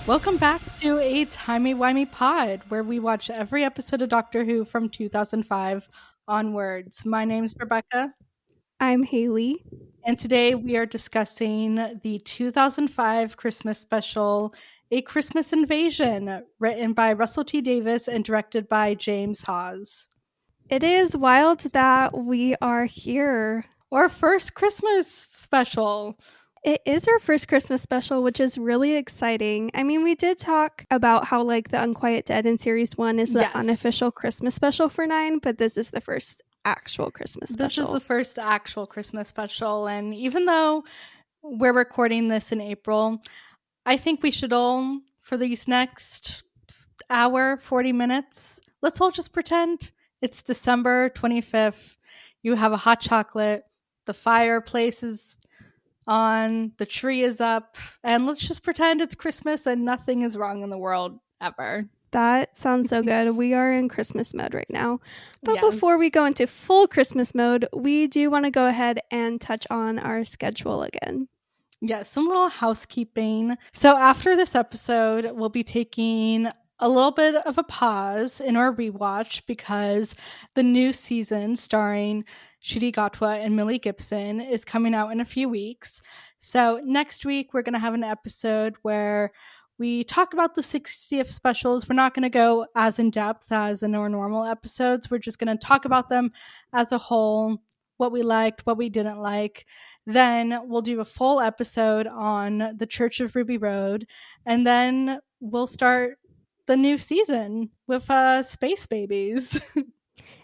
Welcome back to a timey-wimey pod where we watch every episode of Doctor Who from 2005 onwards. My name's Rebecca, I'm Haley. and today we are discussing the 2005 Christmas special, A Christmas Invasion, written by Russell T. Davies and directed by James Hawes. It is wild that we are here. Our first Christmas special. It is our first Christmas special, which is really exciting. I mean, we did talk about how, like, the Unquiet Dead in Series 1 is the Yes. unofficial Christmas special for 9, but this is the first actual Christmas special. This is the first actual Christmas special, and even though we're recording this in April, I think we should all, for these next hour, 40 minutes, let's all just pretend it's December 25th. You have a hot chocolate, the fireplace is on, the tree is up, and let's just pretend it's Christmas and nothing is wrong in the world ever. That sounds so good. We are in Christmas mode right now. But Yes. before we go into full Christmas mode, we do want to go ahead and touch on our schedule again. Yes, some little housekeeping. So after this episode, we'll be taking a little bit of a pause in our rewatch because the new season starring Shruti Gatwa and Millie Gibson is coming out in a few weeks. So next week, we're going to have an episode where we talk about the 60th specials. We're not going to go as in depth as in our normal episodes. We're just going to talk about them as a whole, what we liked, what we didn't like. Then we'll do a full episode on the Church of Ruby Road, and then we'll start the new season with Space Babies.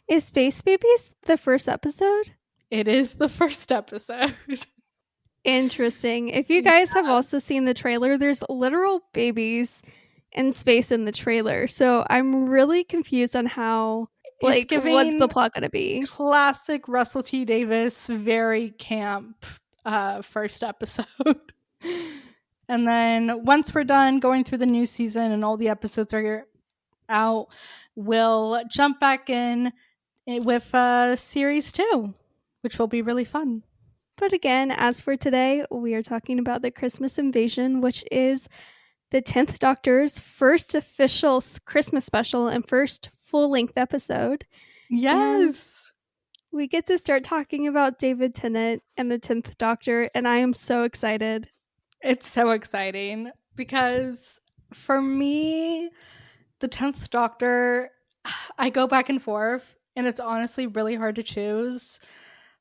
Is Space Babies the first episode? It is the first episode. Interesting. If you guys have also seen the trailer, there's literal babies in space in the trailer. So I'm really confused on how, like, what's the plot going to be? Classic Russell T. Davies, very camp first episode. And then once we're done going through the new season and all the episodes are out, we'll jump back in with series 2, which will be really fun. But again, as for today, we are talking about the Christmas Invasion, which is the 10th Doctor's first official Christmas special and first full-length episode. Yes. And we get to start talking about David Tennant and the 10th Doctor, and I am so excited. It's so exciting because for me, the 10th Doctor, I go back and forth, and it's honestly really hard to choose.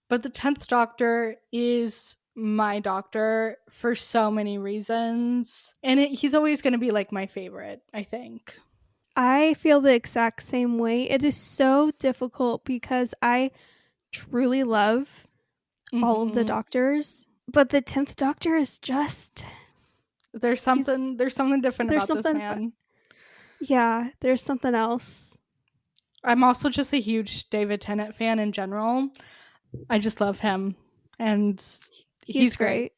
But the 10th Doctor is my Doctor for so many reasons. And he's always going to be like my favorite, I think. I feel the exact same way. It is so difficult because I truly love all of the Doctors. But the 10th Doctor is just... There's something different about this man. Yeah, there's something else. I'm also just a huge David Tennant fan in general. I just love him, and he's great.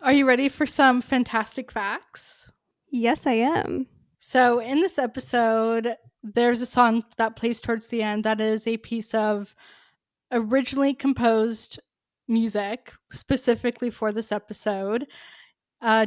Are you ready for some fantastic facts? Yes, I am. So in this episode, there's a song that plays towards the end that is a piece of originally composed music specifically for this episode.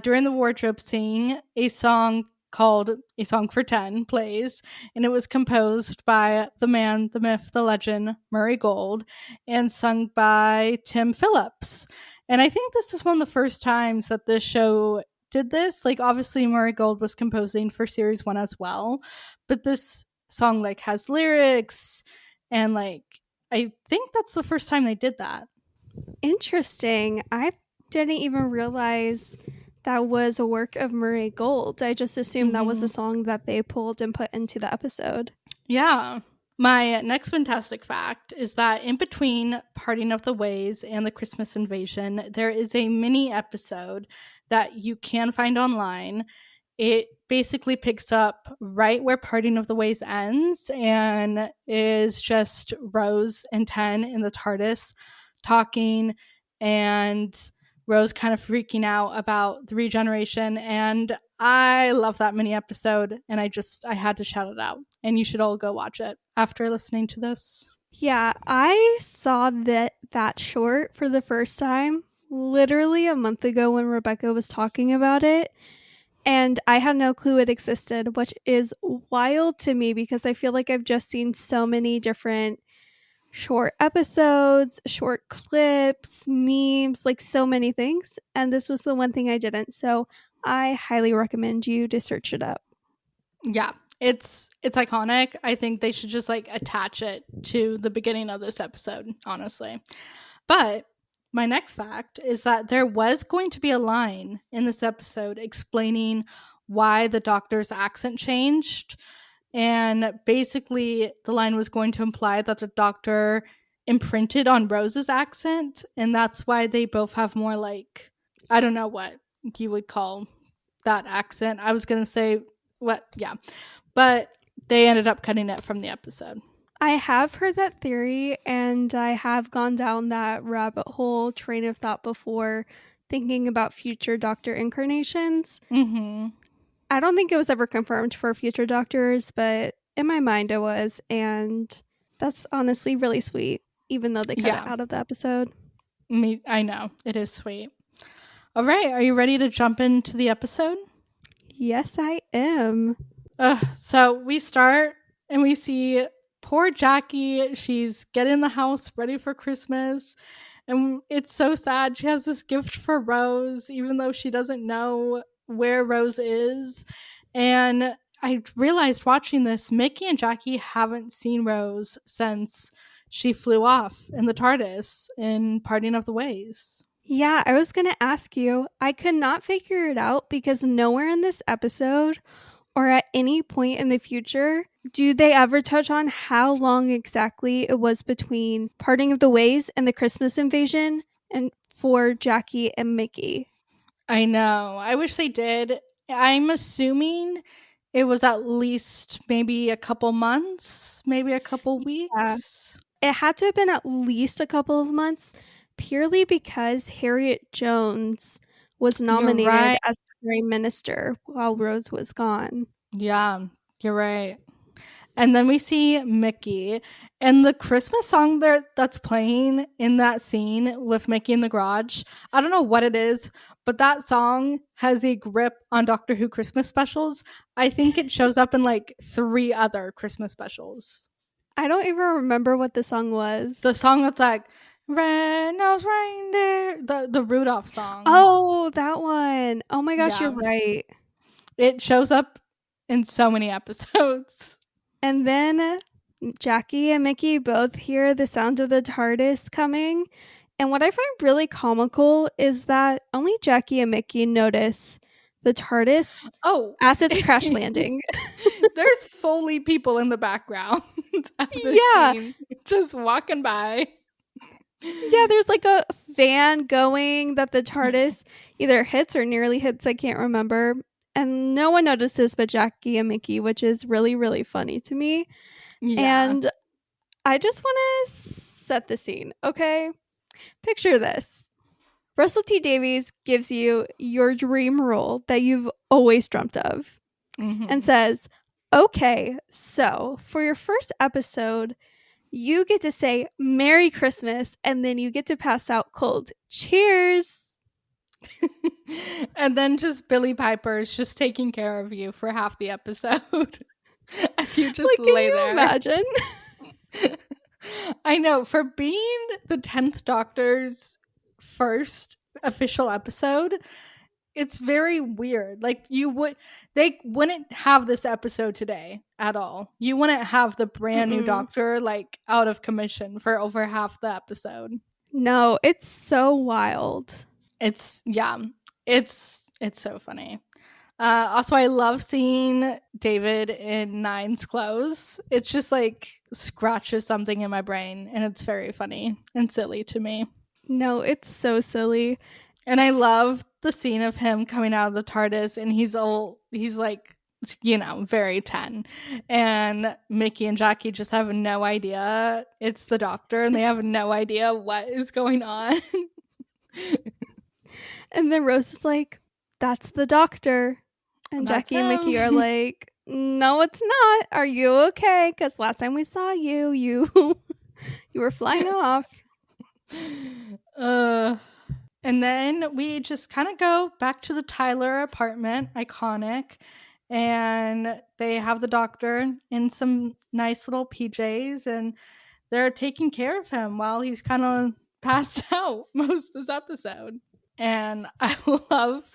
During the wardrobe scene, a song called A Song for 10 plays, and it was composed by the man, the myth, the legend, Murray Gold, and sung by Tim Phillips. And I think this is one of the first times that this show did this. Like, obviously Murray Gold was composing for series 1 as well, but this song like has lyrics, and like I think that's the first time they did that. Interesting. I didn't even realize that was a work of Murray Gold. I just assumed that was a song that they pulled and put into the episode. Yeah. My next fantastic fact is that in between Parting of the Ways and the Christmas Invasion, there is a mini episode that you can find online. It basically picks up right where Parting of the Ways ends and is just Rose and 10 in the TARDIS talking, and Rose kind of freaking out about the regeneration. And I love that mini episode, and I had to shout it out, and you should all go watch it after listening to this. Yeah, I saw that short for the first time literally a month ago when Rebecca was talking about it, and I had no clue it existed, which is wild to me because I feel like I've just seen so many different short episodes, short clips, memes, like so many things. And this was the one thing I didn't. So I highly recommend you to search it up. Yeah, it's iconic. I think they should just like attach it to the beginning of this episode, honestly. But my next fact is that there was going to be a line in this episode explaining why the doctor's accent changed. And basically, the line was going to imply that the doctor imprinted on Rose's accent. And that's why they both have more like, I don't know what you would call that accent. I was going to say, what? Yeah. But they ended up cutting it from the episode. I have heard that theory and I have gone down that rabbit hole train of thought before thinking about future doctor incarnations. Mm-hmm. I don't think it was ever confirmed for future doctors, but in my mind it was. And that's honestly really sweet, even though they cut it out of the episode. I know. It is sweet. All right. Are you ready to jump into the episode? Yes, I am. So we start and we see poor Jackie. She's getting the house ready for Christmas. And it's so sad. She has this gift for Rose, even though she doesn't know where Rose is. And I realized watching this, Mickey and Jackie haven't seen Rose since she flew off in the TARDIS in Parting of the Ways. Yeah, I was going to ask you. I could not figure it out because nowhere in this episode or at any point in the future do they ever touch on how long exactly it was between Parting of the Ways and the Christmas invasion and for Jackie and Mickey. I know. I wish they did. I'm assuming it was at least maybe a couple months, maybe a couple weeks. It had to have been at least a couple of months purely because Harriet Jones was nominated as Prime Minister while Rose was gone. Yeah, you're right. And then we see Mickey and the Christmas song that's playing in that scene with Mickey in the garage. I don't know what it is, but that song has a grip on Doctor Who Christmas specials. I think it shows up in like 3 other Christmas specials. I don't even remember what the song was. The song that's like Red-Nosed Reindeer, the Rudolph song. Oh, that one. Oh my gosh, You're right. It shows up in so many episodes. And then Jackie and Mickey both hear the sound of the TARDIS coming. And what I find really comical is that only Jackie and Mickey notice the TARDIS as it's crash landing. There's fully people in the background of the scene just walking by. Yeah, there's like a van going that the TARDIS either hits or nearly hits. I can't remember. And no one notices but Jackie and Mickey, which is really, really funny to me. Yeah. And I just want to set the scene, okay? Picture this. Russell T Davies gives you your dream role that you've always dreamt of and says, okay, so for your first episode, you get to say Merry Christmas and then you get to pass out cold. Cheers. And then just Billie Piper is just taking care of you for half the episode as you just lay there. Imagine? I know, for being the 10th Doctor's first official episode, it's very weird. Like they wouldn't have this episode today at all. You wouldn't have the brand new Doctor like out of commission for over half the episode. No, it's so wild. It's so funny. Also, I love seeing David in Nine's clothes. It's just like scratches something in my brain, and it's very funny and silly to me. No, it's so silly. And I love the scene of him coming out of the TARDIS, and he's like, very 10. And Mickey and Jackie just have no idea it's the Doctor, and they have no idea what is going on. And then Rose is like, that's the Doctor. And Jackie and Mickey are like, no, it's not. Are you okay? Because last time we saw you, you were flying off. And then we just kind of go back to the Tyler apartment, iconic. And they have the doctor in some nice little PJs, and they're taking care of him while he's kind of passed out most of this episode. And I love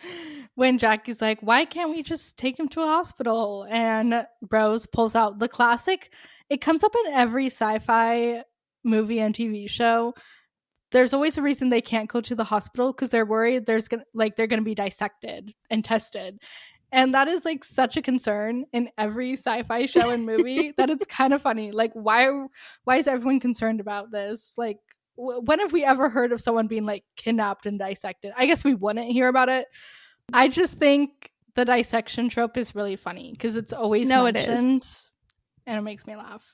when Jackie's like, why can't we just take him to a hospital? And Rose pulls out the classic. It comes up in every sci fi movie and TV show. There's always a reason they can't go to the hospital because they're worried they're gonna be dissected and tested. And that is like such a concern in every sci-fi show and movie that it's kind of funny. Like, why is everyone concerned about this? Like, when have we ever heard of someone being like kidnapped and dissected? I guess we wouldn't hear about it. I just think the dissection trope is really funny because it's always mentioned, and it makes me laugh.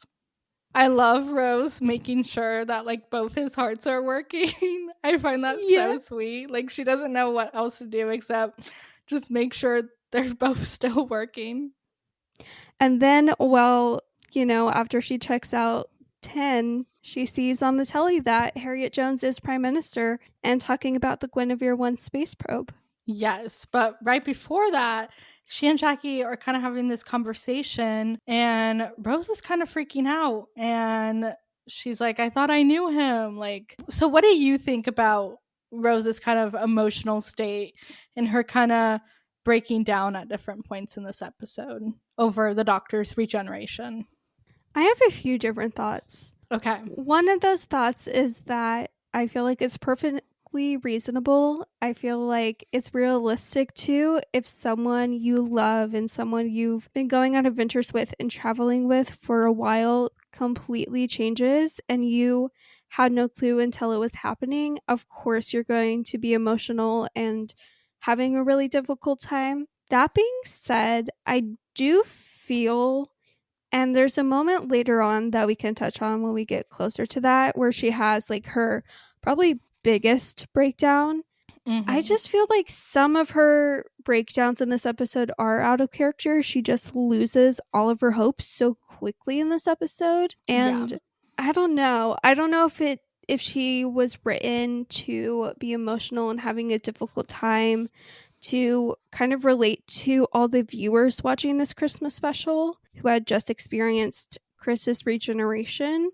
I love Rose making sure that like both his hearts are working. I find that so sweet. Like, she doesn't know what else to do except just make sure they're both still working. And then, well, after she checks out 10, she sees on the telly that Harriet Jones is prime minister and talking about the Guinevere 1 space probe. Yes, but right before that, she and Jackie are kind of having this conversation, and Rose is kind of freaking out, and she's like, I thought I knew him. Like, so what do you think about Rose's kind of emotional state and her kind of breaking down at different points in this episode over the doctor's regeneration? I have a few different thoughts. Okay. One of those thoughts is that I feel like it's perfectly reasonable. I feel like it's realistic too if someone you love and someone you've been going on adventures with and traveling with for a while completely changes and you had no clue until it was happening. Of course, you're going to be emotional and having a really difficult time. That being said, I do feel, and there's a moment later on that we can touch on when we get closer to that, where she has like her probably biggest breakdown. I just feel like some of her breakdowns in this episode are out of character. She just loses all of her hopes so quickly in this episode. And I don't know. I don't know if she was written to be emotional and having a difficult time to kind of relate to all the viewers watching this Christmas special who had just experienced Chris's regeneration.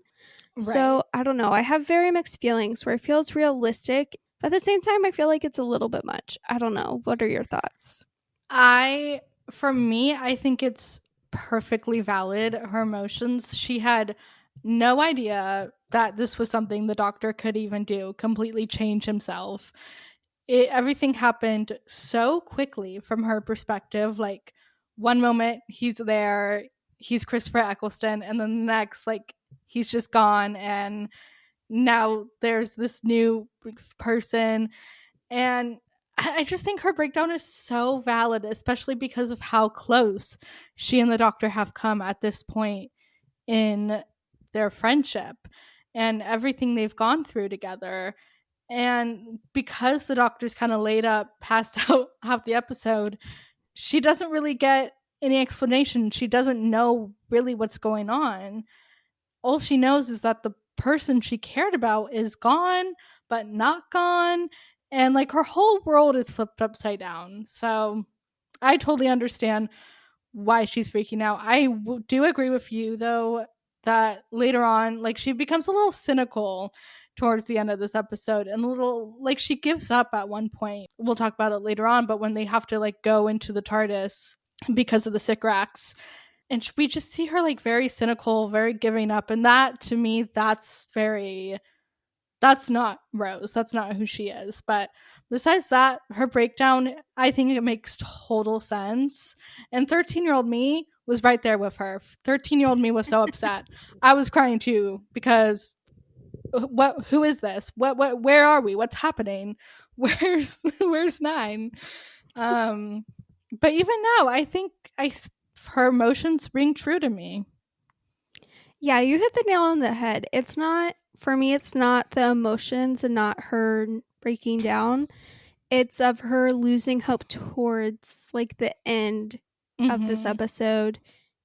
Right. So I don't know. I have very mixed feelings where it feels realistic, but at the same time, I feel like it's a little bit much. I don't know. What are your thoughts? For me, I think it's perfectly valid, her emotions. She had no idea that this was something the doctor could even do, completely change himself. Everything happened so quickly from her perspective. Like, one moment he's there, he's Christopher Eccleston, and then the next, like, he's just gone, and now there's this new person. And I just think her breakdown is so valid, especially because of how close she and the doctor have come at this point in their friendship and everything they've gone through together. And because the doctor's kind of laid up, passed out half the episode, she doesn't really get any explanation. She doesn't know really what's going on. All she knows is that the person she cared about is gone, but not gone. And like, her whole world is flipped upside down. So I totally understand why she's freaking out. Do agree with you, though, that later on, like, she becomes a little cynical towards the end of this episode, and a little like she gives up at one point. We'll talk about it later on, but when they have to like go into the TARDIS because of the Sycorax, and we just see her like very cynical, very giving up, and that to me, that's not Rose. That's not who she is. But besides that, her breakdown, I think it makes total sense. And 13-year-old me was right there with her. 13-year-old me was so upset. I was crying too, because who is this? Where are we? What's happening? Where's 9? But even now, I think her emotions ring true to me. Yeah, you hit the nail on the head. It's not, for me, it's not the emotions and not her breaking down. It's of her losing hope towards like the end of this episode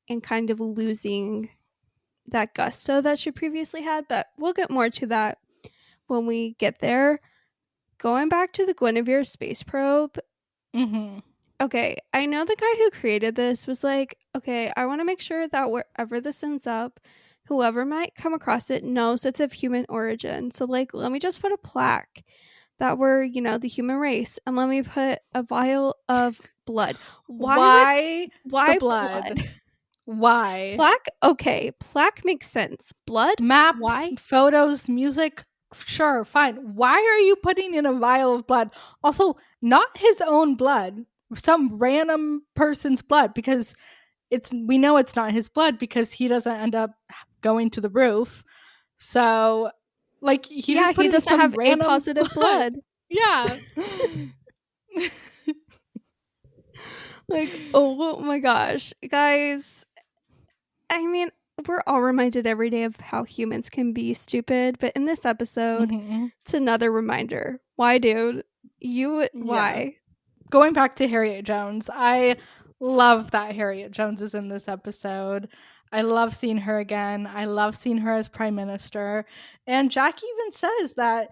and kind of losing that gusto that she previously had. But we'll get more to that when we get there. going back to the Guinevere space probe. Okay, I know the guy who created this was like, okay, I want to make sure that wherever this ends up, whoever might come across it knows it's of human origin. So, like, let me just put a plaque that we're, the human race, and let me put a vial of blood. Why the blood? Why? Plaque? Okay, plaque makes sense. Blood? Maps, why? Photos, music, sure, fine. Why are you putting in a vial of blood? Also, not his own blood, some random person's blood, because we know it's not his blood because he doesn't end up going to the roof. So, like, he just put he in doesn't some have A random positive blood. Yeah. Like, oh my gosh, guys. I mean, we're all reminded every day of how humans can be stupid, but in this episode, it's another reminder. Why, dude? Why? Going back to Harriet Jones, I love that Harriet Jones is in this episode. I love seeing her again. I love seeing her as prime minister. And Jackie even says that,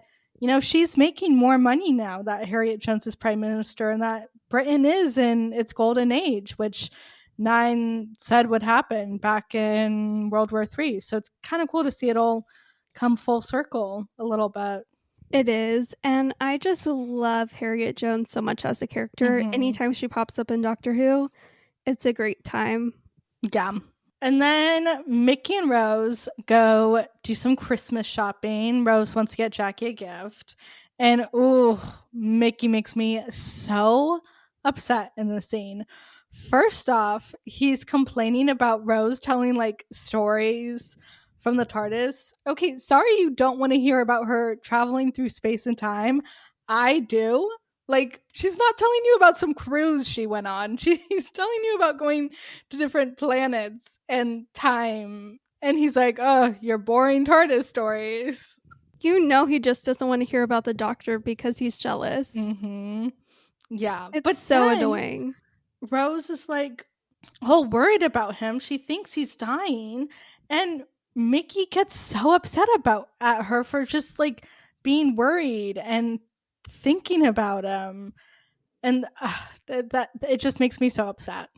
she's making more money now that Harriet Jones is prime minister and that Britain is in its golden age, which Nine said would happen back in World War III. So it's kind of cool to see it all come full circle a little bit. It is, and I just love Harriet Jones so much as a character. Anytime she pops up in Doctor Who, it's a great time. Yeah. And then Mickey and Rose go do some Christmas shopping. Rose wants to get Jackie a gift. And Mickey makes me so upset in the scene. First off, he's complaining about Rose telling like stories from the TARDIS. Okay, sorry you don't want to hear about her traveling through space and time. I do. Like, she's not telling you about some cruise she went on. She's telling you about going to different planets and time. And he's like, oh, your boring TARDIS stories. He just doesn't want to hear about the Doctor because he's jealous. Yeah. It's so annoying. Rose is like all worried about him. She thinks he's dying. And Mickey gets so upset at her for just like being worried and thinking about him. And that it just makes me so upset.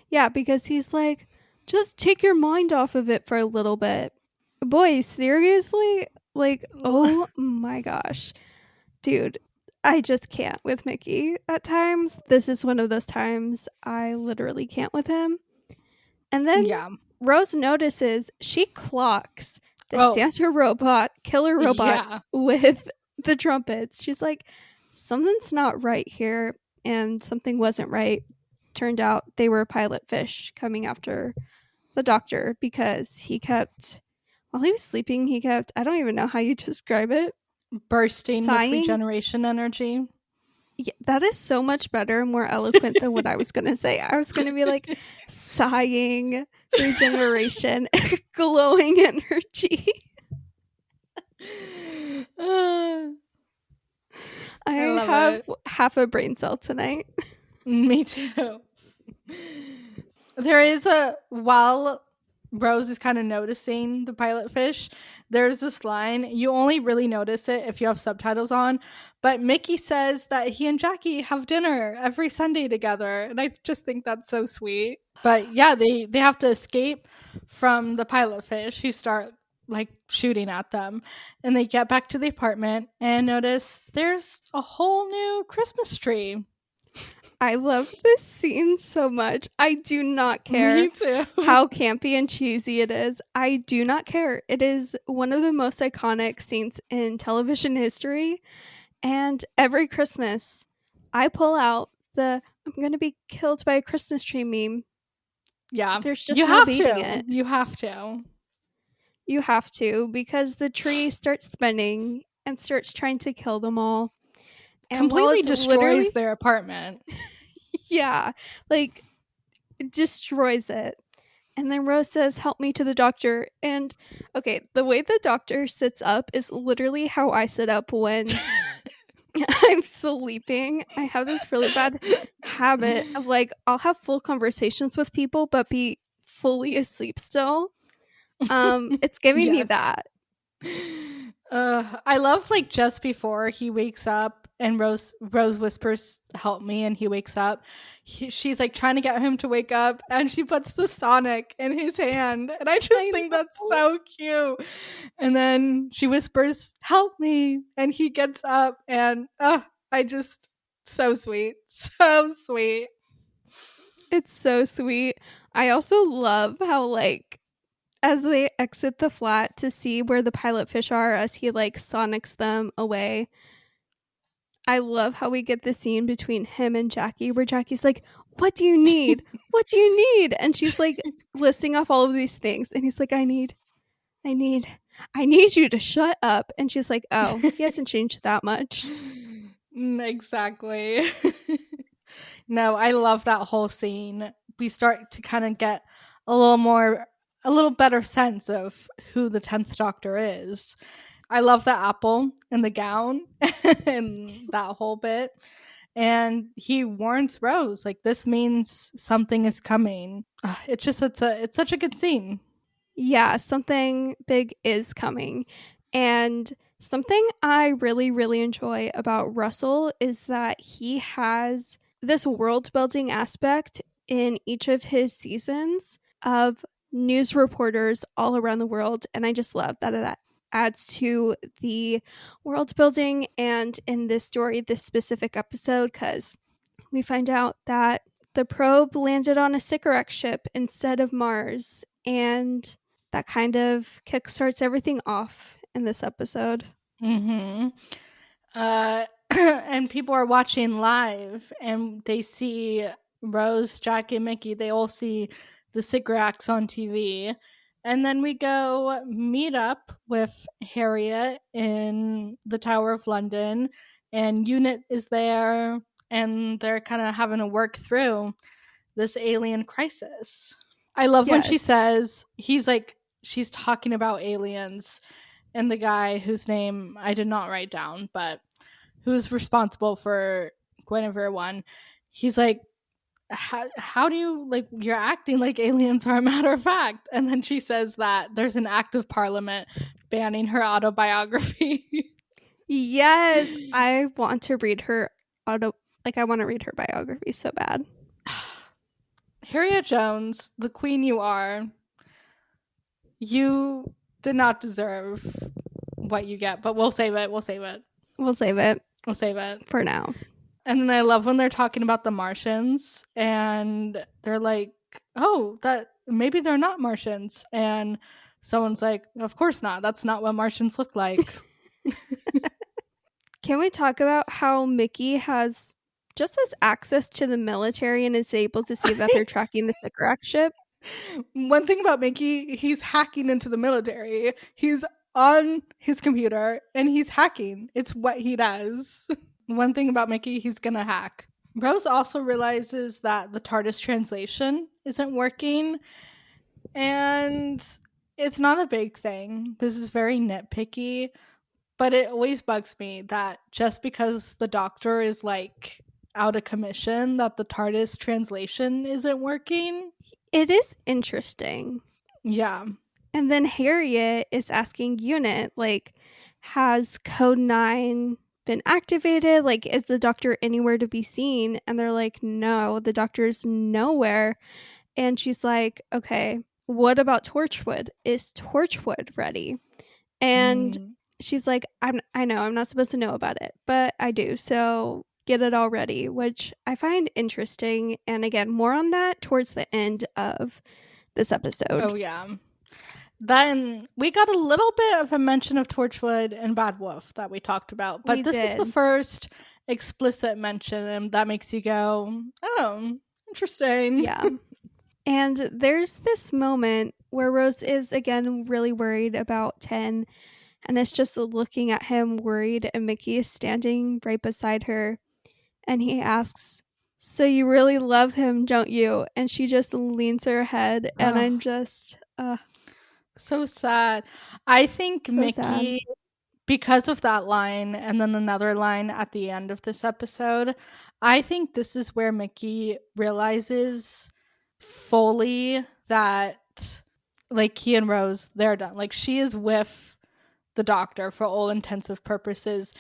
Yeah, because he's like, just take your mind off of it for a little bit. Boy, seriously? Like, oh my gosh. Dude, I just can't with Mickey at times. This is one of those times I literally can't with him. And then Rose notices she clocks the Santa robot, killer robots with the trumpets. She's like, something's not right here, and something wasn't right. Turned out they were pilot fish coming after the Doctor because while he was sleeping, I don't even know how you describe it, bursting with regeneration energy. Yeah, that is so much better and more eloquent than what I was going to say. I was going to be like sighing, regeneration, glowing energy. I have half a brain cell tonight. Me too. There is while Rose is kind of noticing the pilot fish, there's this line, you only really notice it if you have subtitles on, but Mickey says that he and Jackie have dinner every Sunday together, and I just think that's so sweet. But yeah, they have to escape from the pilot fish who start like shooting at them, and they get back to the apartment and notice there's a whole new Christmas tree. I love this scene so much. I do not care how campy and cheesy it is. I do not care. It is one of the most iconic scenes in television history. And every Christmas, I pull out the I'm going to be killed by a Christmas tree meme. Yeah. There's just no beating it. You have to. You have to, because the tree starts spinning and starts trying to kill them all. And completely destroys their apartment. Yeah, like it destroys it. And then Rose says, help me to the doctor. And okay, the way the doctor sits up is literally how I sit up when I'm sleeping. I have this really bad habit of like, I'll have full conversations with people, but be fully asleep still. It's giving me that. I love like just before he wakes up and Rose whispers, "Help me," and he wakes up. She's like trying to get him to wake up, and she puts the Sonic in his hand, and I just I think that's know. so cute. And then she whispers, "Help me," and he gets up, and I just so sweet, so sweet. It's so sweet. I also love how, like, as they exit the flat to see where the pilot fish are as he, like, sonics them away, I love how we get the scene between him and Jackie where Jackie's like, "What do you need? What do you need?" And she's, like, listing off all of these things, and he's like, I need I need you to shut up." And she's like, "Oh, he hasn't changed that much." Exactly. No, I love that whole scene. We start to kind of get a little better sense of who the 10th Doctor is. I love the apple and the gown and that whole bit. And he warns Rose, like, this means something is coming. It's such a good scene. Yeah, something big is coming. And something I really, really enjoy about Russell is that he has this world building aspect in each of his seasons of news reporters all around the world. And I just love that adds to the world building. And in this story, this specific episode, because we find out that the probe landed on a Sycorax ship instead of Mars. And that kind of kickstarts everything off in this episode. Mm-hmm. And people are watching live and they see Rose, Jack, and Mickey. They all see the Sycorax on TV. And then we go meet up with Harriet in the Tower of London, and Unit is there, and they're kind of having to work through this alien crisis. I love when she Yes. says, she's talking about aliens, and the guy whose name I did not write down, but who's responsible for Guinevere 1, he's like, how do you, like, you're acting like aliens are a matter of fact. And then she says that there's an act of parliament banning her autobiography. Yes. I want to read her I want to read her biography so bad. Harriet Jones, the queen you are, you did not deserve what you get, but we'll save it. We'll save it. We'll save it. We'll save it for now. And then I love when they're talking about the Martians and they're like, "Oh, that maybe they're not Martians." And someone's like, "Of course not. That's not what Martians look like." Can we talk about how Mickey has access to the military and is able to see that they're tracking the Sycorax ship? One thing about Mickey, he's hacking into the military. He's on his computer and he's hacking. It's what he does. One thing about Mickey, he's gonna hack. Rose also realizes that the TARDIS translation isn't working, and it's not a big thing. This is very nitpicky, but it always bugs me that just because the Doctor is like out of commission, that the TARDIS translation isn't working. It is interesting. Yeah. And then Harriet is asking Unit, like, has Code 9 been activated? Like, is the Doctor anywhere to be seen? And they're like, no, the Doctor's nowhere. And she's like, okay, what about Torchwood? Is Torchwood ready? And she's like, I know, I'm not supposed to know about it, but I do. So get it all ready, which I find interesting. And again, more on that towards the end of this episode. Oh, yeah. Then we got a little bit of a mention of Torchwood and Bad Wolf that we talked about, but this is the first explicit mention, and that makes you go, "Oh, interesting." Yeah. And there's this moment where Rose is again really worried about 10 and is just looking at him worried, and Mickey is standing right beside her and he asks, "So you really love him, don't you?" And she just leans her head and I'm just so sad. I think so Mickey, sad. because of that line and then another line at the end of this episode, I think this is where Mickey realizes fully that, like, he and Rose, they're done. Like, she is with the Doctor for all intensive purposes.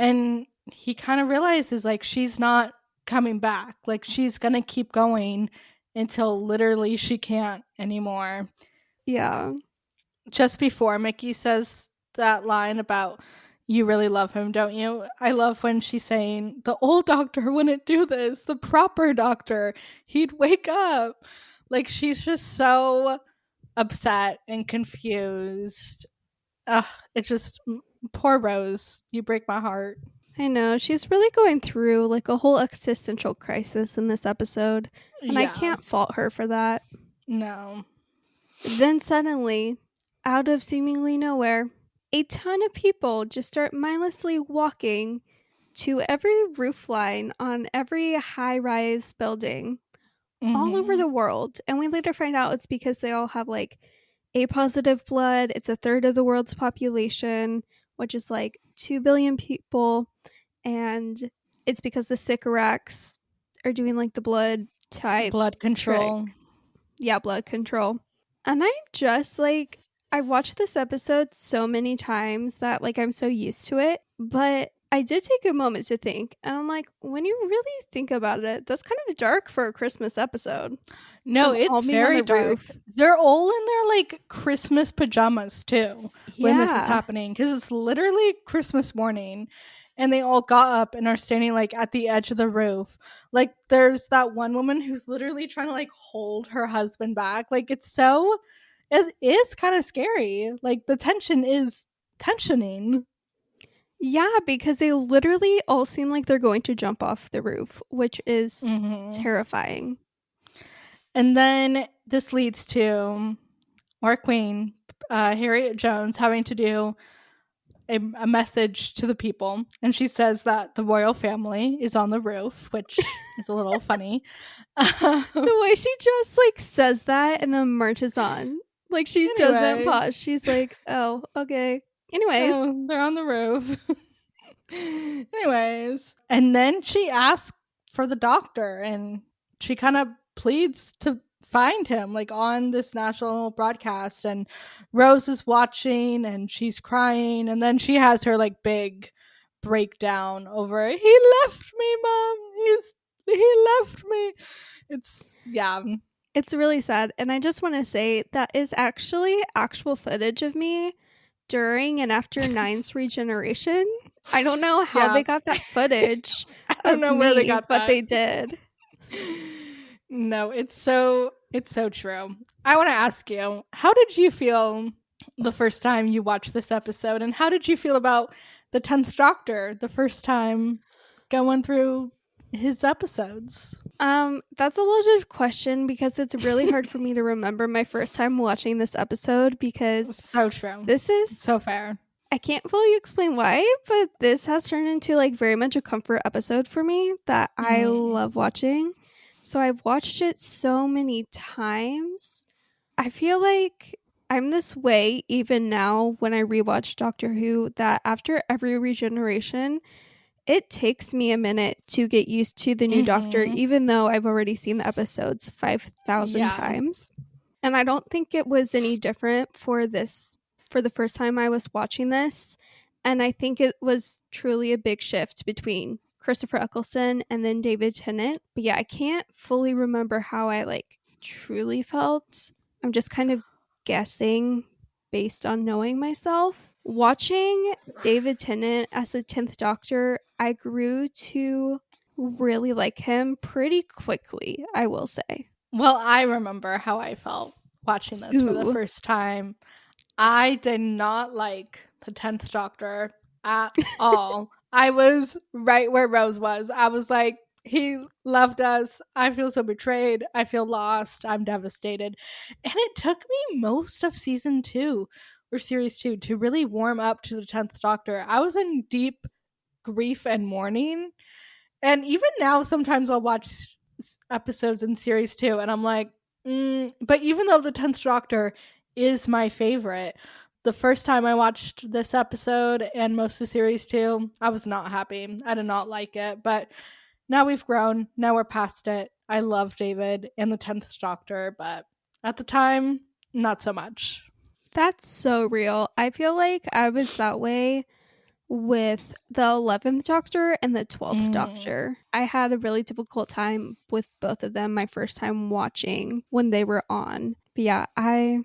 And he kind of realizes like she's not coming back. Like she's going to keep going until literally she can't anymore. Yeah. Just before Mickey says that line about you really love him, don't you? I love when she's saying the old Doctor wouldn't do this. The proper Doctor, he'd wake up. Like she's just so upset and confused. Ugh, it's just poor Rose. You break my heart. I know. She's really going through like a whole existential crisis in this episode, and I Yeah. can't fault her for that. No. Then suddenly, out of seemingly nowhere, a ton of people just start mindlessly walking to every roof line on every high rise building all over Mm-hmm. the world. And we later find out it's because they all have like A positive blood. It's a third of the world's population, which is like 2 billion people. And it's because the Sycorax are doing like the blood type Blood trick. control. Yeah, blood control. And I'm just like, I watched this episode so many times that like I'm so used to it. But I did take a moment to think, and I'm like, when you really think about it, that's kind of dark for a Christmas episode. No, Them all it's being on very the dark. roof. They're all in their like Christmas pajamas too when this is Yeah. happening because it's literally Christmas morning and they all got up and are standing like at the edge of the roof. Like there's that one woman who's literally trying to like hold her husband back. Like it is kind of scary. Like the tension is tensioning. Yeah, because they literally all seem like they're going to jump off the roof, which is Mm-hmm. terrifying. And then this leads to our queen, Harriet Jones, having to do a message to the people. And she says that the royal family is on the roof, which is a little funny. The way she just like says that and then marches on. Like she doesn't Anyway, pause. She's like, oh, okay. Anyways. oh, they're on the roof. Anyways. And then she asks for the doctor and she kind of pleads to find him like on this national broadcast, and Rose is watching and she's crying, and then she has her like big breakdown over he left me, mom. He left me. It's yeah. It's really sad. And I just want to say that is actually actual footage of me during and after Nine's regeneration. I don't know how Yeah. they got that footage I don't of know where they me, got but that. they did. No, it's so true. I want to ask you, how did you feel the first time you watched this episode, and how did you feel about the 10th Doctor the first time going through his episodes? That's a loaded question because it's really hard for me to remember my first time watching this episode because So true. this is So fair. I can't fully explain why, but this has turned into like very much a comfort episode for me that I love watching. So I've watched it so many times. I feel like I'm this way even now when I rewatch Doctor Who, that after every regeneration, it takes me a minute to get used to the new Doctor, even though I've already seen the episodes 5,000 times. And I don't think it was any different for the first time I was watching this. And I think it was truly a big shift between Christopher Eccleston and then David Tennant. But yeah, I can't fully remember how I like truly felt. I'm just kind of guessing based on knowing myself. Watching David Tennant as the 10th Doctor, I grew to really like him pretty quickly, I will say. Well, I remember how I felt watching this for the first time. I did not like the 10th Doctor at all. I was right where Rose was. I was like, he loved us. I feel so betrayed. I feel lost. I'm devastated. And it took me most of season 2 or series 2 to really warm up to the 10th Doctor. I was in deep grief and mourning. And even now, sometimes I'll watch episodes in series 2 and I'm like, but even though the 10th Doctor is my favorite, the first time I watched this episode and most of series 2, I was not happy. I did not like it. But now we've grown. Now we're past it. I love David and the 10th Doctor, but at the time, not so much. That's so real. I feel like I was that way with the 11th Doctor and the 12th Doctor. I had a really difficult time with both of them my first time watching when they were on. But I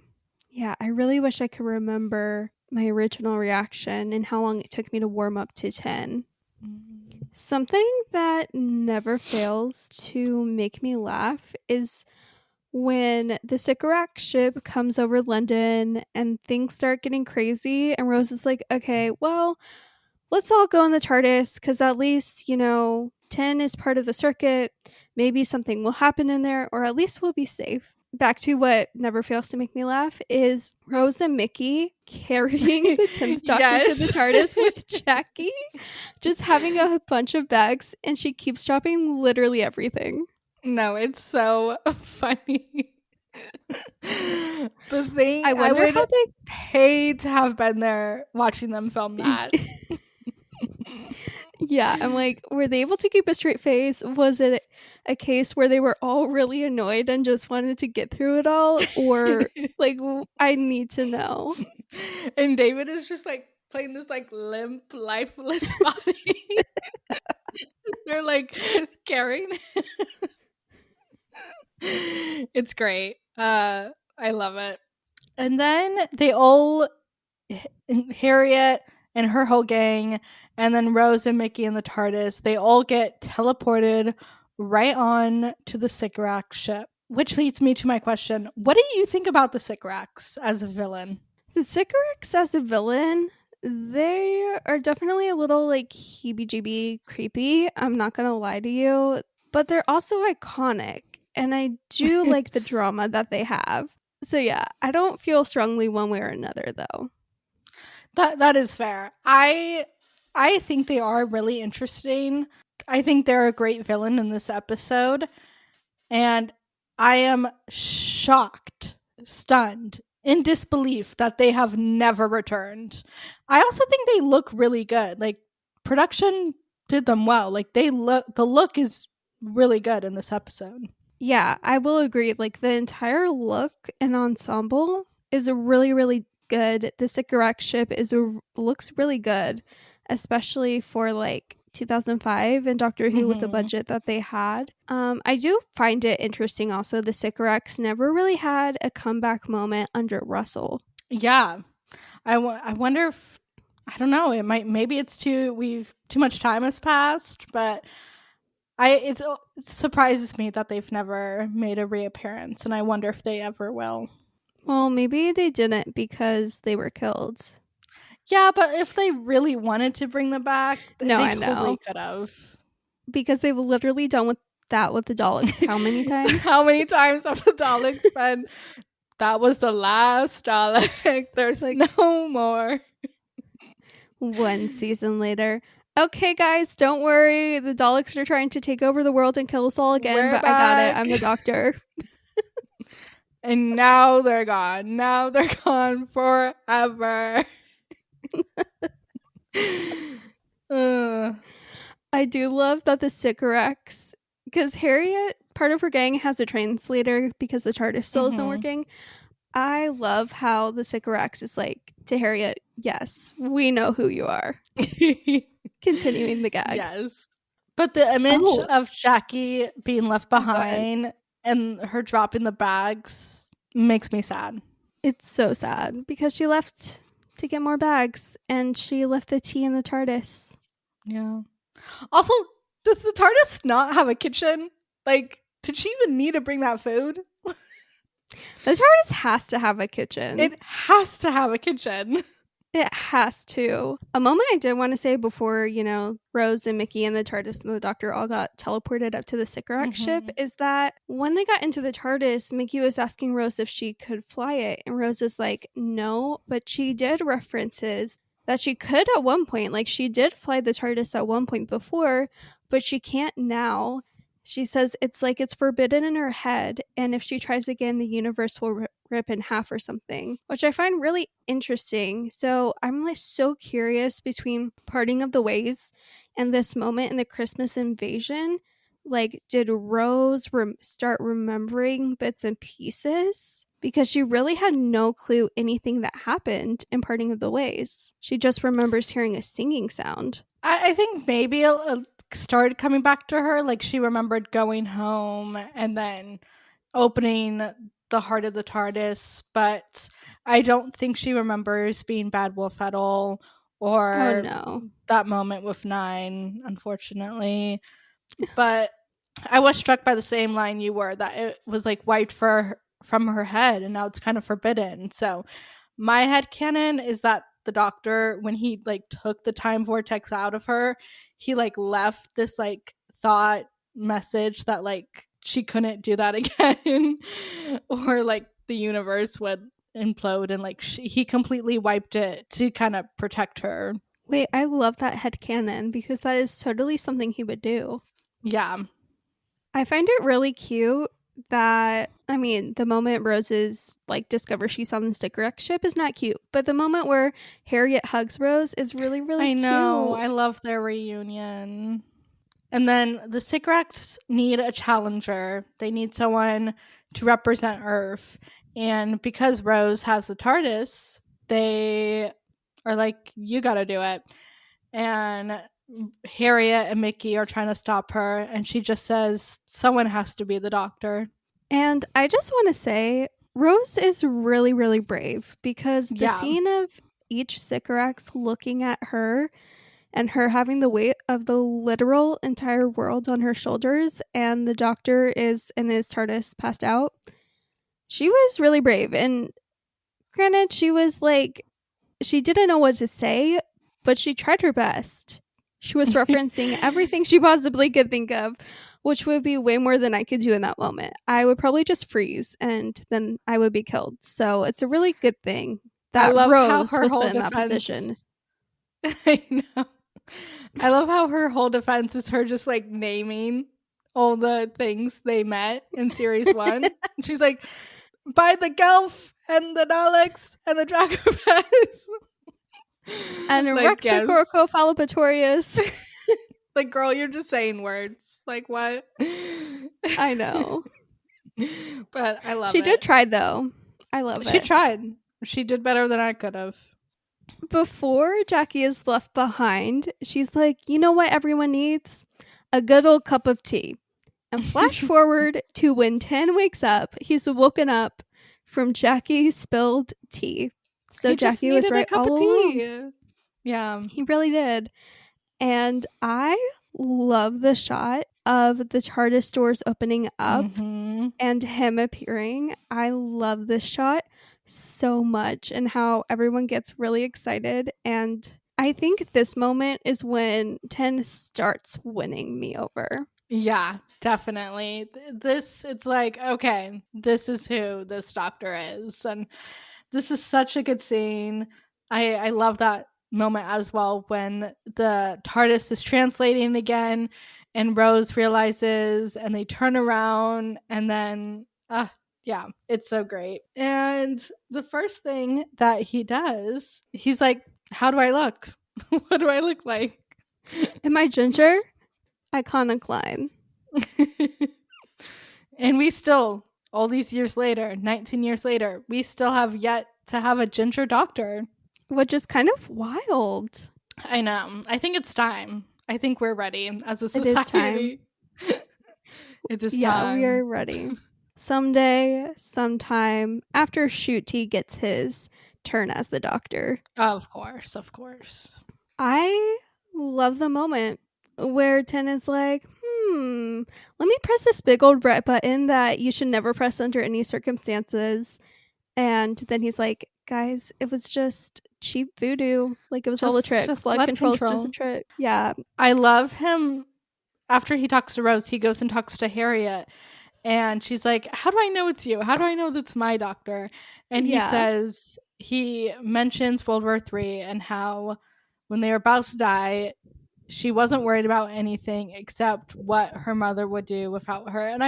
really wish I could remember my original reaction and how long it took me to warm up to 10. Something that never fails to make me laugh is when the Sycorax ship comes over London and things start getting crazy, and Rose is like, okay, well, let's all go in the TARDIS because at least, 10 is part of the circuit. Maybe something will happen in there, or at least we'll be safe. Back to what never fails to make me laugh is Rose and Mickey carrying the 10th Doctor to the TARDIS with Jackie, just having a bunch of bags, and she keeps dropping literally everything. No, it's so funny. The thing, I wonder how they pay to have been there watching them film that. Yeah, I'm like, were they able to keep a straight face? Was it a case where they were all really annoyed and just wanted to get through it all? Or, like, I need to know. And David is just, like, playing this, like, limp, lifeless body. They're, like, carrying. It's great. I love it. And then they all, Harriet and her whole gang, and then Rose and Mickey and the TARDIS, they all get teleported right on to the Sycorax ship. Which leads me to my question. What do you think about the Sycorax as a villain? The Sycorax as a villain, they are definitely a little, like, heebie-jeebie creepy. I'm not going to lie to you. But they're also iconic. And I do like the drama that they have. So yeah, I don't feel strongly one way or another, though. That is fair. I think they are really interesting. I think they're a great villain in this episode. And I am shocked, stunned, in disbelief that they have never returned. I also think they look really good. Like, production did them well. Like, the look is really good in this episode. Yeah, I will agree. Like, the entire look and ensemble is really, really good. The Sycorax ship looks really good, especially for, like, 2005 and Doctor Who with the budget that they had. I do find it interesting also the Sycorax never really had a comeback moment under Russell. Yeah. I wonder if, I don't know, maybe it's too much time has passed, but it surprises me that they've never made a reappearance, and I wonder if they ever will. Well, maybe they didn't because they were killed. Yeah, but if they really wanted to bring them back, they totally could have. Because they've literally done with the Daleks how many times? How many times have the Daleks been? That was the last Dalek. There's like no more. One season later. Okay, guys, don't worry. The Daleks are trying to take over the world and kill us all again, We're but back. I got it. I'm the Doctor. And now they're gone. Now they're gone forever. I do love that the Sycorax, because Harriet, part of her gang, has a translator because the TARDIS still isn't working. I love how the Sycorax is like to Harriet, yes, we know who you are. Continuing the gag. Yes. But the image of Jackie being left behind and her dropping the bags makes me sad. It's so sad because she left to get more bags and she left the tea in the TARDIS. Yeah. Also, does the TARDIS not have a kitchen? Like, did she even need to bring that food? The TARDIS has to have a kitchen. It has to have a kitchen. It has to. A moment I did want to say before, Rose and Mickey and the TARDIS and the Doctor all got teleported up to the Sycorax ship is that when they got into the TARDIS, Mickey was asking Rose if she could fly it. And Rose is like, no, but she did references that she could at one point. Like, she did fly the TARDIS at one point before, but she can't now. She says it's like it's forbidden in her head, and if she tries again, the universe will rip in half or something, which I find really interesting. So I'm like so curious between parting of the ways and this moment in the Christmas invasion. Like, did Rose start remembering bits and pieces? because she really had no clue anything that happened in Parting of the Ways. She just remembers hearing a singing sound. I think maybe it started coming back to her. Like she remembered going home and then opening the heart of the TARDIS, but I don't think she remembers being Bad Wolf at all, Oh or no. that moment with Nine, unfortunately. But I was struck by the same line you were, that it was like wiped from her head and now it's kind of forbidden. So my head canon is that the doctor, when he like took the time vortex out of her, he like left this like thought message that like she couldn't do that again or like the universe would implode, and like he completely wiped it to kind of protect her. Wait, I love that headcanon because that is totally something he would do. Yeah. I find it really cute that, I mean, the moment Rose's like discovers she's on the Sycorax ship is not cute, but the moment where Harriet hugs Rose is really, really I know. cute. I love their reunion. And then the Sycorax need a challenger. They need someone to represent Earth. And because Rose has the TARDIS, they are like, you gotta do it. And Harriet and Mickey are trying to stop her. And she just says, someone has to be the doctor. And I just want to say, Rose is really, really brave because the Yeah. scene of each Sycorax looking at her and her having the weight of the literal entire world on her shoulders, and the doctor is in his TARDIS passed out. She was really brave. And granted, she was like, she didn't know what to say, but she tried her best. She was referencing everything she possibly could think of, which would be way more than I could do in that moment. I would probably just freeze and then I would be killed. So it's a really good thing I that love how Rose her was whole put in that defense. position. I know. I love how her whole defense is her just like naming all the things they met in series one. She's like, by the Gelf and the Daleks and the Dracopets. And Like, Rex yes. Corcophallopatorius. Like, girl, you're just saying words. Like, what? I know. But I love she it. did try, though. I love it. She tried. She did better than I could have. Before Jackie is left behind, she's like, you know what everyone needs? A good old cup of tea. And flash forward to when 10 wakes up. He's woken up from Jackie's spilled tea. So he Jackie just was needed right a cup all of along. tea. Yeah. He really did. And I love the shot of the TARDIS doors opening up and him appearing. I love this shot so much and how everyone gets really excited. And I think this moment is when 10 starts winning me over. Yeah, definitely. It's like, okay, this is who this doctor is. And this is such a good scene. I love that moment as well when the TARDIS is translating again and Rose realizes and they turn around and then yeah, it's so great. And the first thing that he does, he's like, how do I look? What do I look like? Am I ginger? Iconic line. And we still, all these years later, 19 years later, we still have yet to have a ginger doctor. Which is kind of wild. I know. I think it's time. I think we're ready as a society. It is time. It is time. Yeah, we are ready. Someday, sometime, after Ncuti gets his turn as the doctor. Of course, of course. I love the moment where 10 is like, let me press this big old red button that you should never press under any circumstances. And then he's like, guys, it was just cheap voodoo. Like, it was all a trick. Blood control is just a trick. Yeah. I love him. After he talks to Rose, he goes and talks to Harriet. And she's like, how do I know it's you? How do I know that's my doctor? And he says, he mentions World War III and how when they were about to die, she wasn't worried about anything except what her mother would do without her. And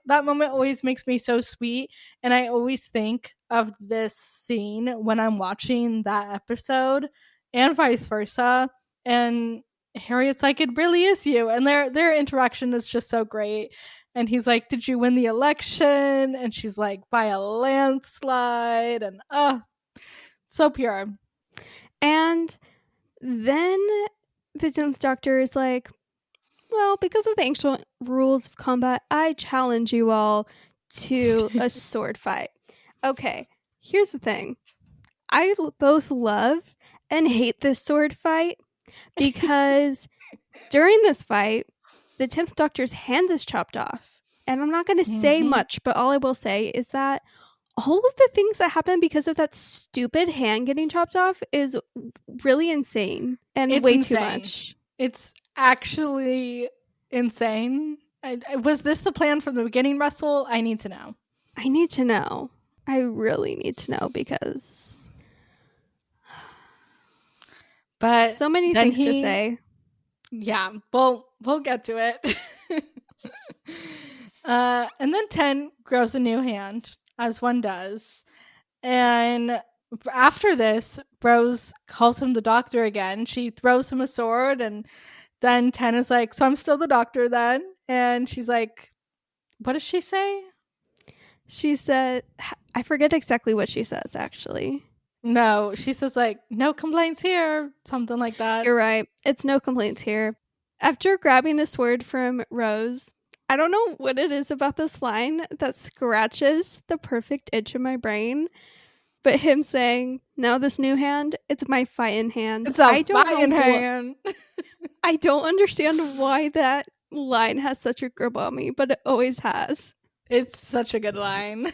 that moment always makes me so sweet. And I always think of this scene when I'm watching that episode and vice versa. And Harriet's like, it really is you. And their interaction is just so great. And he's like, did you win the election? And she's like, by a landslide. And so pure. And then the 10th Doctor is like, well, because of the ancient rules of combat, I challenge you all to a sword fight. Okay, here's the thing. I both love and hate this sword fight because during this fight, the 10th Doctor's hand is chopped off. And I'm not going to say much, but all I will say is that all of the things that happen because of that stupid hand getting chopped off is really insane and it's way insane. Too much. It's actually insane. Was this the plan from the beginning, Russell? I need to know. I need to know. I really need to know because but so many things to say. Yeah, we'll get to it. And then 10 grows a new hand, as one does. And after this, Rose calls him the doctor again. She throws him a sword, and then 10 is like, so I'm still the doctor then? And she's like, what does she say? She said, I forget exactly what she says, actually. No, she says like, no complaints here, something like that. You're right. It's no complaints here. After grabbing the sword from Rose, I don't know what it is about this line that scratches the perfect itch in my brain, but him saying, now this new hand, it's my fighting hand. It's a fighting hand. I don't understand why that line has such a grip on me, but it always has. It's such a good line.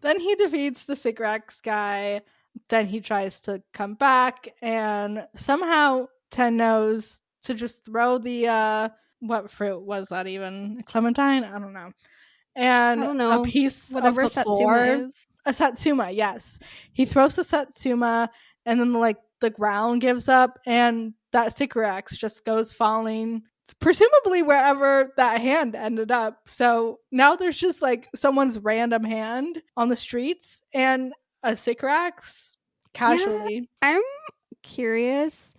Then he defeats the Sycorax guy. Then he tries to come back, and somehow 10 knows to just throw the what fruit was that even? A clementine? I don't know. And I don't know. a piece Whatever of the Satsuma floor. is. A Satsuma, yes. He throws the Satsuma, and then like the ground gives up, and that Sycorax just goes falling, presumably wherever that hand ended up. So now there's just like someone's random hand on the streets and a Sycorax casually. Yeah, I'm curious.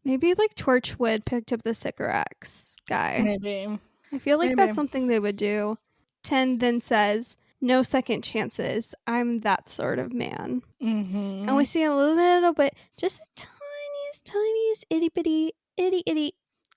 Maybe like Torchwood picked up the Sycorax guy. Maybe. I feel like that's something they would do. 10 then says, no second chances. I'm that sort of man. Mm-hmm. And we see a little bit, just a tiniest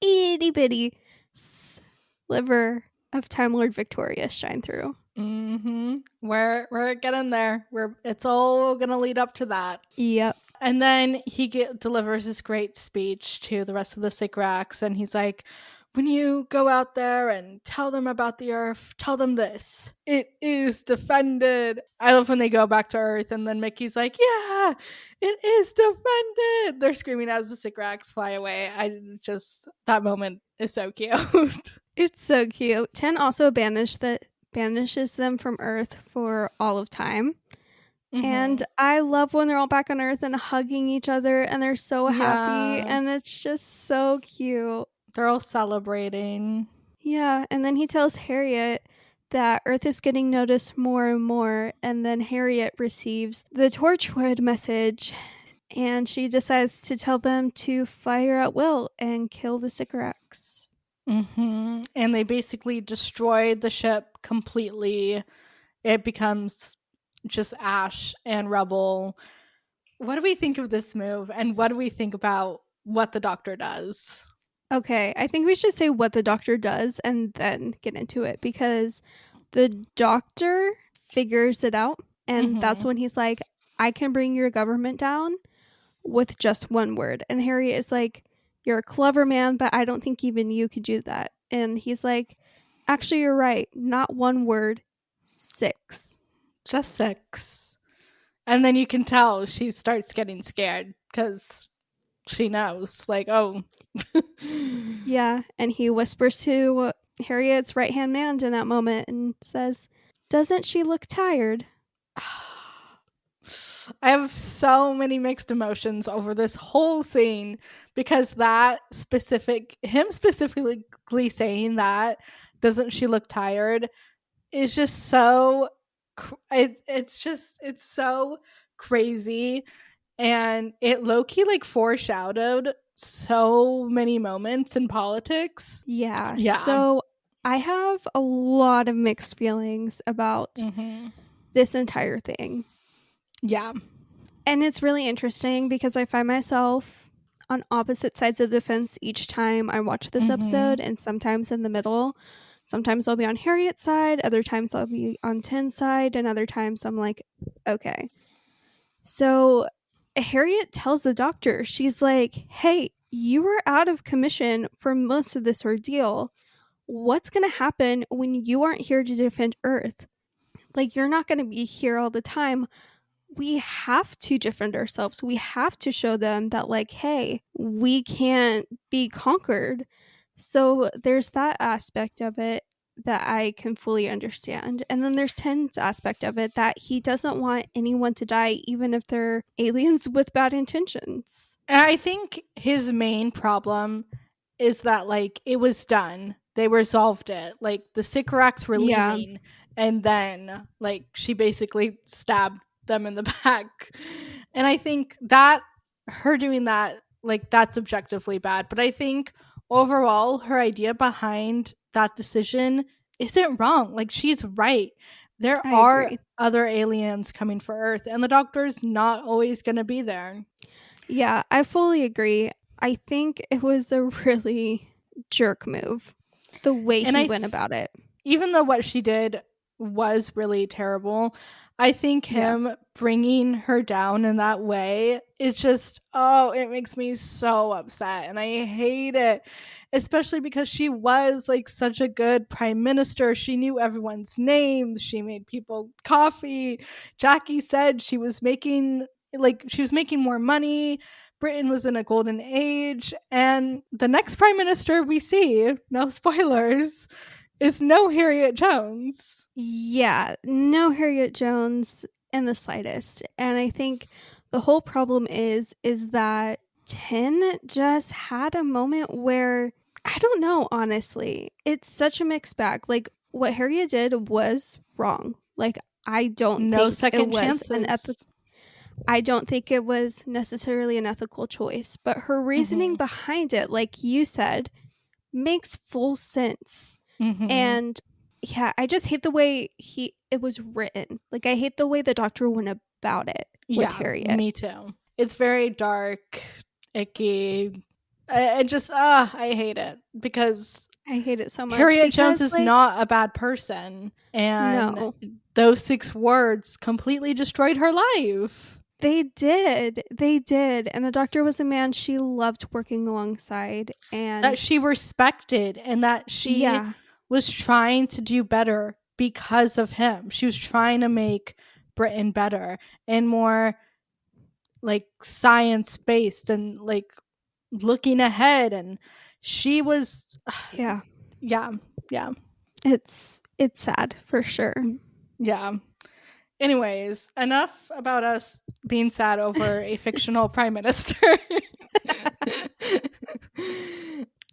itty bitty sliver of Time Lord Victorious shine through. Mm-hmm. We're getting there. It's all gonna lead up to that. Yep. And then he delivers this great speech to the rest of the Sycorax, and he's like, when you go out there and tell them about the Earth, tell them this. It is defended. I love when they go back to Earth, and then Mickey's like, yeah, it is defended. They're screaming as the Sycorax fly away. That moment is so cute. It's so cute. 10 also banishes them from Earth for all of time. Mm-hmm. And I love when they're all back on Earth and hugging each other, and they're so happy, and it's just so cute. They're all celebrating. Yeah, and then he tells Harriet that Earth is getting noticed more and more, and then Harriet receives the Torchwood message, and she decides to tell them to fire at will and kill the Sycorax. Mm-hmm. And they basically destroyed the ship completely. It becomes just ash and rubble. What do we think of this move, and what do we think about what the Doctor does? Okay, I think we should say what the Doctor does and then get into it, because the Doctor figures it out, and that's when he's like, I can bring your government down with just one word. And Harriet is like, you're a clever man, but I don't think even you could do that. And he's like, actually, you're right. Not one word, 6. Just 6. And then you can tell she starts getting scared because she knows, like, oh. Yeah, and he whispers to Harriet's right-hand man in that moment and says, doesn't she look tired? I have so many mixed emotions over this whole scene, because him specifically saying that, doesn't she look tired, is just so, it's so crazy. And it low-key like foreshadowed so many moments in politics. Yeah. So I have a lot of mixed feelings about this entire thing. Yeah. And it's really interesting because I find myself on opposite sides of the fence each time I watch this episode, and sometimes in the middle. Sometimes I'll be on Harriet's side, other times I'll be on Tin's side, and other times I'm like, okay. So Harriet tells the doctor, she's like, hey, you were out of commission for most of this ordeal. What's going to happen when you aren't here to defend Earth? Like, you're not going to be here all the time. We have to defend ourselves. We have to show them that, like, hey, we can't be conquered. So there's that aspect of it that I can fully understand. And then there's Ten's aspect of it that he doesn't want anyone to die, even if they're aliens with bad intentions. And I think his main problem is that, like, it was done. They resolved it. Like, the Sycorax were leaving, and then, like, she basically stabbed them in the back. And I think that her doing that, like, that's objectively bad. But I think overall, her idea behind that decision isn't wrong. Like, she's right. There I are agree. other aliens coming for Earth, and the doctor's not always going to be there. Yeah, I fully agree. I think it was a really jerk move, the way And he went about it. even though what she did was really terrible, I think Yeah. him bringing her down in that way is just, oh, it makes me so upset. And I hate it, especially because she was like such a good prime minister. She knew everyone's names. She made people coffee. Jackie said she was making more money. Britain was in a golden age. And the next prime minister we see, no spoilers, is no Harriet Jones. Yeah, no Harriet Jones in the slightest. And I think the whole problem is that Tin just had a moment where I don't know, honestly. It's such a mixed bag. Like, what Harriet did was wrong. Like, I don't No think it second was chances. I don't think it was necessarily an ethical choice, but her reasoning behind it, like you said, makes full sense. And yeah, I just hate the way it was written. Like, I hate the way the doctor went about it with Yeah, Harriet. me too. It's very dark, icky. I just I hate it because I hate it so much Harriet Jones because, is like, not a bad person, and no, those 6 words completely destroyed her life. they did. They did. And the doctor was a man she loved working alongside. That And she respected and that she yeah, was trying to do better because of him. She was trying to make Britain better and more like science based and like looking ahead, and she was yeah, yeah, yeah, it's sad for sure. yeah. Anyways, enough about us being sad over a fictional prime minister.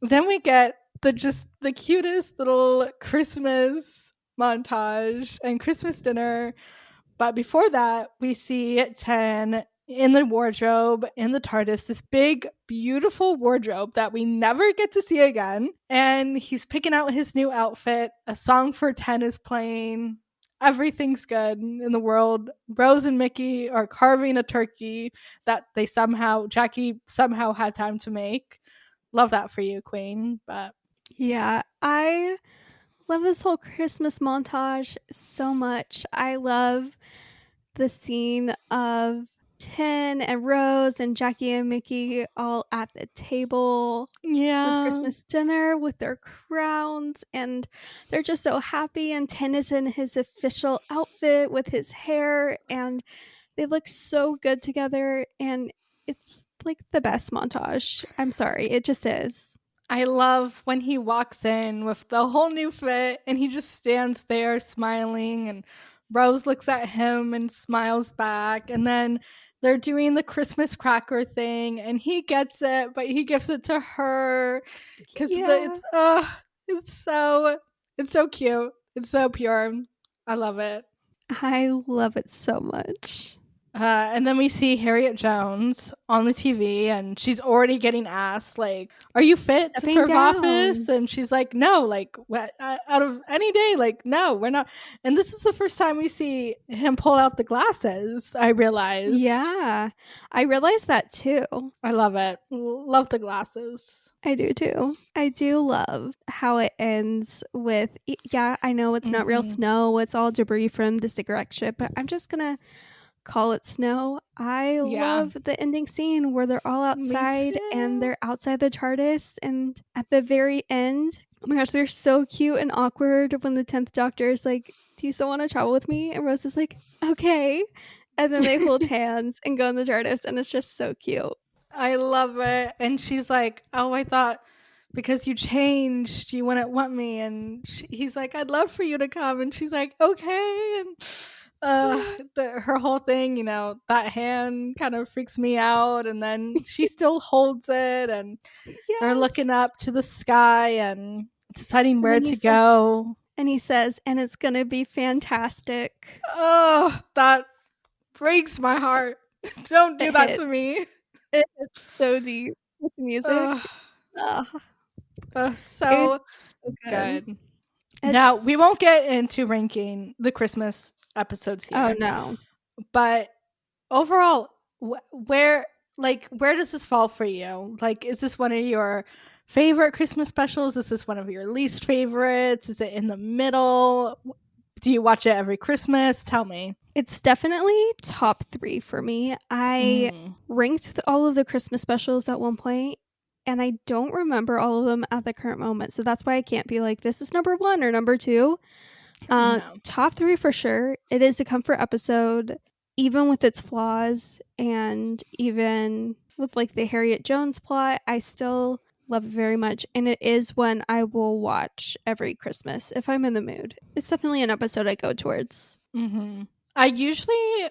Then we get the cutest little Christmas montage and Christmas dinner. But before that, we see Ten in the wardrobe in the TARDIS, this big, beautiful wardrobe that we never get to see again. And he's picking out his new outfit. A song for 10 is playing. Everything's good in the world. Rose and Mickey are carving a turkey that Jackie somehow had time to make. Love that for you, Queen. But Yeah, I love this whole Christmas montage so much. I love the scene of Tin and Rose and Jackie and Mickey all at the table with yeah, Christmas dinner with their crowns, and they're just so happy. And Tin is in his official outfit with his hair, and they look so good together. And it's like the best montage. I'm sorry, it just is. I love when he walks in with the whole new fit and he just stands there smiling, and Rose looks at him and smiles back, and then they're doing the Christmas cracker thing and he gets it, but he gives it to her cuz Yeah, it's so cute. It's so pure. I love it. I love it so much. And then we see Harriet Jones on the TV, and she's already getting asked, like, "Are you fit to Stepping serve down. office?" And she's like, "No, like, out of any day, like, no, we're not." And this is the first time we see him pull out the glasses. I realized. Yeah, I realized that too. I love it. Love the glasses. I do too. I do love how it ends with, yeah, I know it's not real Mm-hmm. snow, it's all debris from the Sycorax ship, but I'm just gonna call it snow. I Yeah, love the ending scene where they're all me outside and too. they're outside the TARDIS, and at the very end, oh my gosh, they're so cute and awkward when the 10th Doctor is like, "Do you still want to travel with me?" And Rose is like, "Okay." And then they hold hands and go in the TARDIS, and it's just so cute. I love it. And she's like, "Oh, I thought because you changed, you wouldn't want me." And he's like, "I'd love for you to come." And she's like, "Okay." And her whole thing, that hand kind of freaks me out. And then she still holds it, and they're Yes. looking up to the sky and deciding And where then to go. he says, "And it's gonna be fantastic." Oh, that breaks my heart. Don't do It that to hits. me. It hits so deep with the Uh, music. Ugh, so it's so good. good. Now, It's we won't get into ranking the Christmas episodes oh here, no. but overall, where does this fall for you? Like, is this one of your favorite Christmas specials? Is this one of your least favorites? Is it in the middle? Do you watch it every Christmas? Tell me. It's definitely top 3 for me. I Mm, ranked all of the Christmas specials at one point, and I don't remember all of them at the current moment. So that's why I can't be like, this is number 1 or number 2. no. Top 3 for sure. It is a comfort episode, even with its flaws and even with like the Harriet Jones plot. I still love it very much, and it is one I will watch every Christmas if I'm in the mood. It's definitely an episode I go towards. Mm-hmm. I usually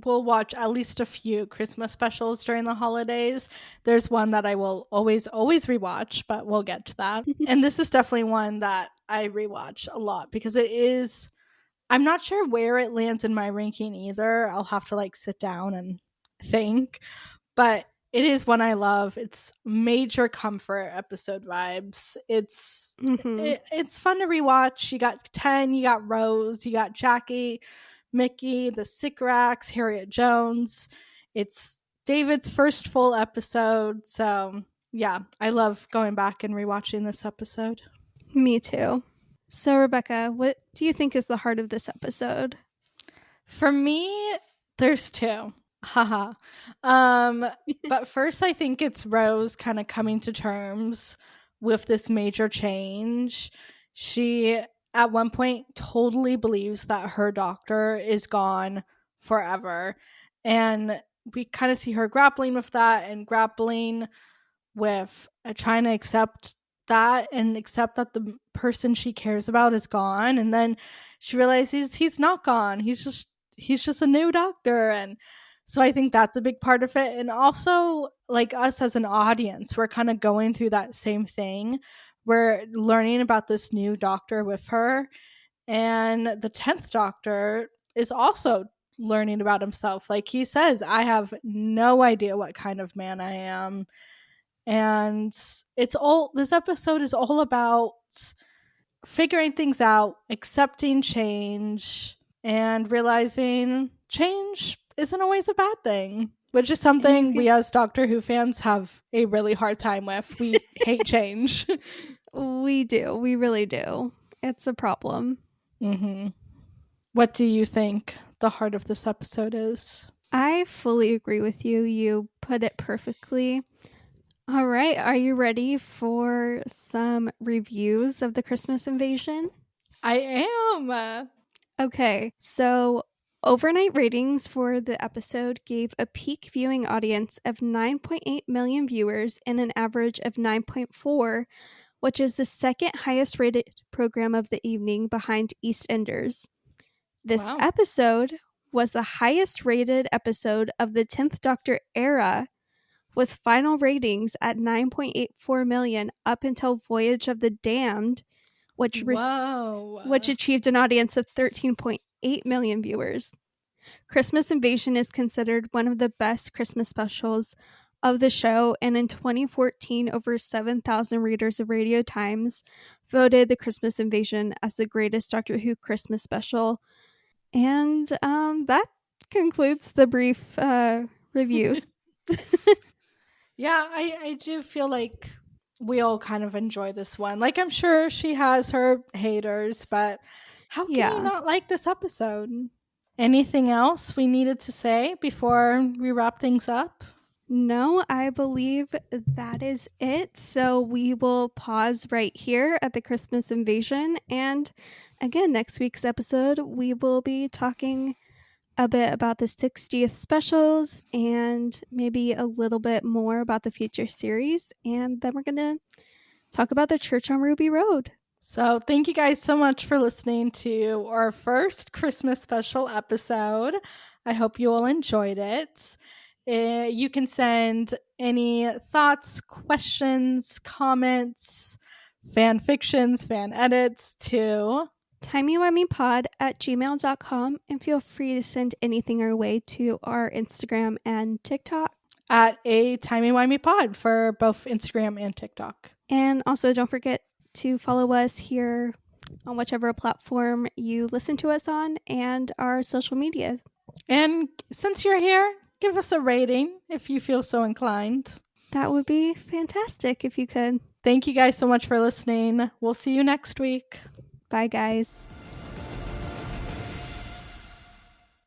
will watch at least a few Christmas specials during the holidays. There's one that I will always rewatch, but we'll get to that. And this is definitely one that I rewatch a lot because it is. I'm not sure where it lands in my ranking either. I'll have to like sit down and think, but it is one I love. It's major comfort episode vibes. Mm-hmm. It's fun to rewatch. You got 10, you got Rose, you got Jackie, Mickey, the Sycorax, Harriet Jones. It's David's first full episode, so yeah, I love going back and rewatching this episode. Me too. So, Rebecca, what do you think is the heart of this episode? For me, there's two. Haha. um, but first I think it's Rose kind of coming to terms with this major change. She at one point totally believes that her doctor is gone forever. And we kind of see her grappling with that and grappling with trying to accept that and accept that the person she cares about is gone. And then she realizes he's not gone. He's just a new doctor. And so I think that's a big part of it. And also, like, us as an audience, we're kind of going through that same thing. We're learning about this new doctor with her, and the 10th doctor is also learning about himself. Like, he says, "I have no idea what kind of man I am." And this episode is all about figuring things out, accepting change, and realizing change isn't always a bad thing, which is And you something can we as Doctor Who fans have a really hard time with. We hate change. we do. We really do. It's a problem. hmm What do you think the heart of this episode is? I fully agree with you. You put it perfectly. All right, are you ready for some reviews of the Christmas Invasion? I am. Okay, so overnight ratings for the episode gave a peak viewing audience of 9.8 million viewers and an average of 9.4, which is the second highest rated program of the evening behind EastEnders. This Wow. episode was the highest rated episode of the 10th Doctor era, with final ratings at 9.84 million up until Voyage of the Damned, which Whoa. achieved an audience of 13.8 million viewers. Christmas Invasion is considered one of the best Christmas specials of the show, and in 2014, over 7,000 readers of Radio Times voted The Christmas Invasion as the greatest Doctor Who Christmas special. And that concludes the brief reviews. Yeah, I do feel like we all kind of enjoy this one. Like, I'm sure she has her haters, but how can you not like this episode? Anything else we needed to say before we wrap things up? No, I believe that is it. So we will pause right here at the Christmas Invasion. And again, next week's episode, we will be talking a bit about the 60th specials and maybe a little bit more about the future series. And then we're going to talk about the Church on Ruby Road. So thank you guys so much for listening to our first Christmas special episode. I hope you all enjoyed it. You can send any thoughts, questions, comments, fan fictions, fan edits to timeywimePod@gmail.com, and feel free to send anything our way to our Instagram and TikTok at a timeywimePod for both Instagram and TikTok. And also don't forget to follow us here on whichever platform you listen to us on and our social media. And since you're here, give us a rating if you feel so inclined. That would be fantastic if you could. Thank you guys so much for listening. We'll see you next week. Bye, guys.